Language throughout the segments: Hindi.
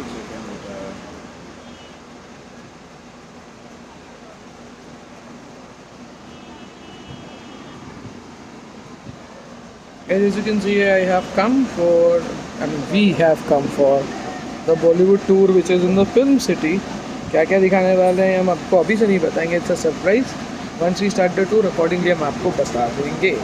चिकन होता है। As you can see, I have come for, I mean, we have come for the Bollywood tour, which is in the film city. क्या क्या दिखाने वाले हैं हम आपको अभी से नहीं बताएंगे, it's a surprise. Once we start the tour accordingly हम आपको बता देंगे।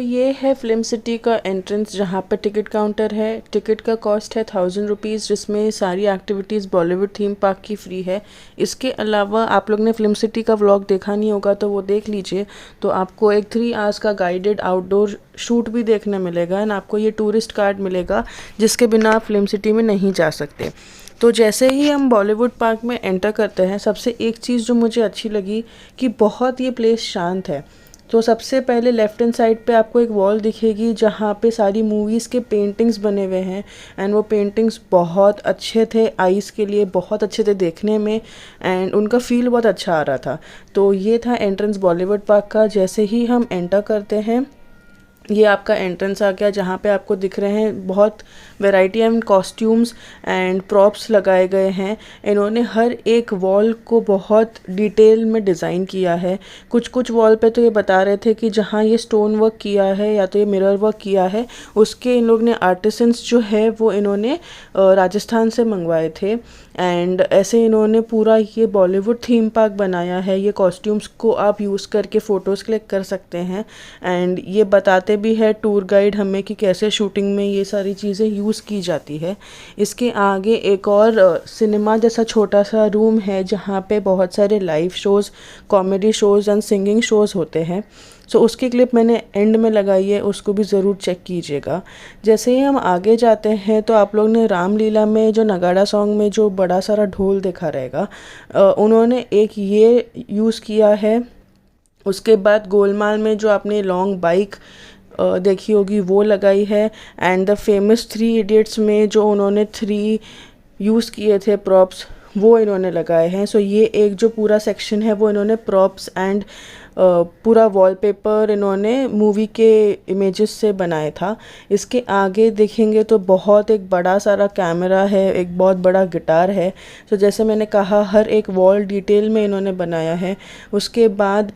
ये है फिल्म सिटी का एंट्रेंस जहाँ पे टिकट काउंटर है। टिकट का कॉस्ट है 1000 रुपीज़, जिसमें सारी एक्टिविटीज़ बॉलीवुड थीम पार्क की फ्री है। इसके अलावा आप लोग ने फिल्म सिटी का व्लॉग देखा नहीं होगा तो वो देख लीजिए, तो आपको एक 3 आवर्स का गाइडेड आउटडोर शूट भी देखने मिलेगा एंड आपको ये टूरिस्ट कार्ड मिलेगा जिसके बिना आप फिल्म सिटी में नहीं जा सकते। तो जैसे ही हम बॉलीवुड पार्क में एंटर करते हैं, सबसे एक चीज़ जो मुझे अच्छी लगी कि बहुत ये प्लेस शांत है। तो सबसे पहले लेफ़्ट हैंड साइड पे आपको एक वॉल दिखेगी जहाँ पे सारी मूवीज़ के पेंटिंग्स बने हुए हैं एंड वो पेंटिंग्स बहुत अच्छे थे, आईज़ के लिए बहुत अच्छे थे देखने में एंड उनका फ़ील बहुत अच्छा आ रहा था। तो ये था एंट्रेंस बॉलीवुड पार्क का। जैसे ही हम एंटर करते हैं, ये आपका एंट्रेंस आ गया जहाँ पे आपको दिख रहे हैं बहुत variety and costumes and props लगाए गए हैं। इन्होंने हर एक वॉल को बहुत डिटेल में डिज़ाइन किया है। कुछ कुछ वॉल पे तो ये बता रहे थे कि जहाँ ये स्टोन वर्क किया है या तो ये मिरर वर्क किया है, उसके इन लोग ने आर्टिसंस जो है वो इन्होंने राजस्थान से मंगवाए थे एंड ऐसे इन्होंने पूरा ये बॉलीवुड थीम पार्क बनाया है। ये कॉस्ट्यूम्स को आप यूज़ करके फ़ोटोज़ क्लिक कर सकते हैं एंड ये बताते भी है टूर गाइड हमें कि कैसे शूटिंग में ये सारी चीज़ें यूज़ की जाती है। इसके आगे एक और सिनेमा जैसा छोटा सा रूम है जहाँ पे बहुत सारे live shows, comedy shows and singing shows होते हैं। सो उसकी क्लिप मैंने एंड में लगाई है, उसको भी ज़रूर चेक कीजिएगा। जैसे ही हम आगे जाते हैं तो आप लोग ने रामलीला में जो नगाड़ा सॉन्ग में जो बड़ा सारा ढोल देखा रहेगा, उन्होंने एक ये यूज़ किया है। उसके बाद गोलमाल में जो आपने लॉन्ग बाइक देखी होगी वो लगाई है एंड द फेमस 3 इडियट्स में जो उन्होंने 3 यूज़ किए थे प्रॉप्स, वो इन्होंने लगाए हैं। सो ये एक जो पूरा सेक्शन है वो इन्होंने प्रॉप्स एंड पूरा वॉलपेपर इन्होंने मूवी के इमेजेस से बनाया था। इसके आगे देखेंगे तो बहुत एक बड़ा सारा कैमरा है, एक बहुत बड़ा गिटार है। तो जैसे मैंने कहा हर एक वॉल डिटेल में इन्होंने बनाया है। उसके बाद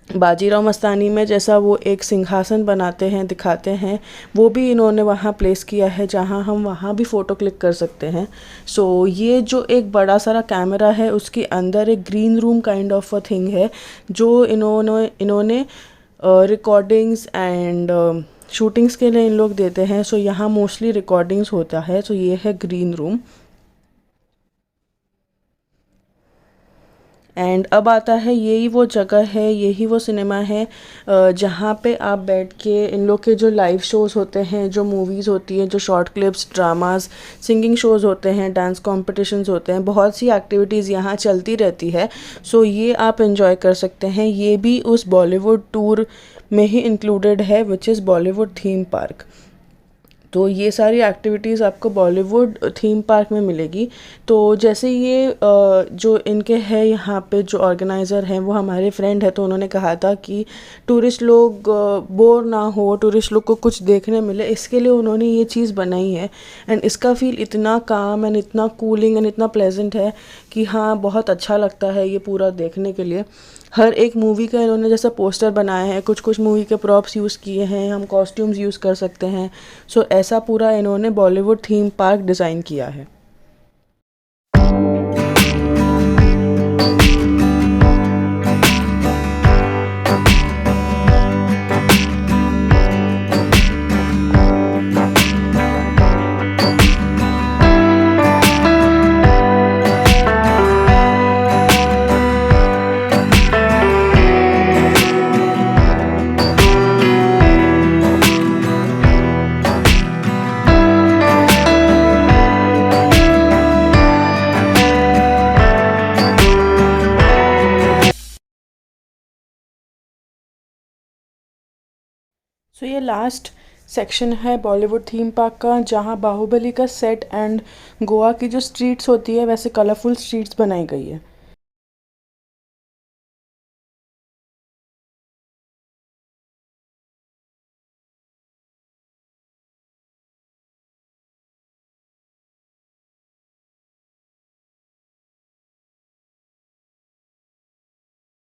बाजीराव मस्तानी में जैसा वो एक सिंहासन बनाते हैं, दिखाते हैं, वो भी इन्होंने वहाँ प्लेस किया है जहाँ हम वहाँ भी फ़ोटो क्लिक कर सकते हैं। सो ये जो एक बड़ा सारा कैमरा है उसके अंदर एक green room kind of a thing है जो इन्होंने रिकॉर्डिंग्स एंड शूटिंग्स के लिए इन लोग देते हैं। सो यहाँ मोस्टली रिकॉर्डिंग्स होता है। सो ये है ग्रीन रूम। एंड अब आता है यही वो जगह है, यही वो सिनेमा है जहाँ पे आप बैठ के इन लोग के जो लाइव शोज़ होते हैं, जो मूवीज़ होती हैं, जो short clips, dramas, singing shows होते हैं, डांस कॉम्पिटिशन्स होते हैं, बहुत सी एक्टिविटीज़ यहाँ चलती रहती है। सो ये आप एंजॉय कर सकते हैं। ये भी उस बॉलीवुड टूर में ही इंक्लूडेड है, which is Bollywood theme park. तो ये सारी एक्टिविटीज़ आपको बॉलीवुड थीम पार्क में मिलेगी। तो जैसे ये जो इनके है यहाँ पे जो ऑर्गेनाइज़र हैं वो हमारे फ्रेंड है, तो उन्होंने कहा था कि टूरिस्ट लोग बोर ना हो, टूरिस्ट लोग को कुछ देखने मिले, इसके लिए उन्होंने ये चीज़ बनाई है। एंड इसका फील इतना काम एंड इतना कूलिंग एंड इतना प्लेजेंट है कि हाँ, बहुत अच्छा लगता है ये पूरा देखने के लिए। हर एक मूवी का इन्होंने जैसा पोस्टर बनाया है, कुछ कुछ मूवी के प्रॉप्स यूज़ किए हैं, हम कॉस्ट्यूम्स यूज़ कर सकते हैं। सो ऐसा पूरा इन्होंने बॉलीवुड थीम पार्क डिज़ाइन किया है। सो ये लास्ट सेक्शन है बॉलीवुड थीम पार्क का, जहाँ बाहुबली का सेट एंड गोवा की जो स्ट्रीट्स होती है वैसे कलरफुल स्ट्रीट्स बनाई गई है।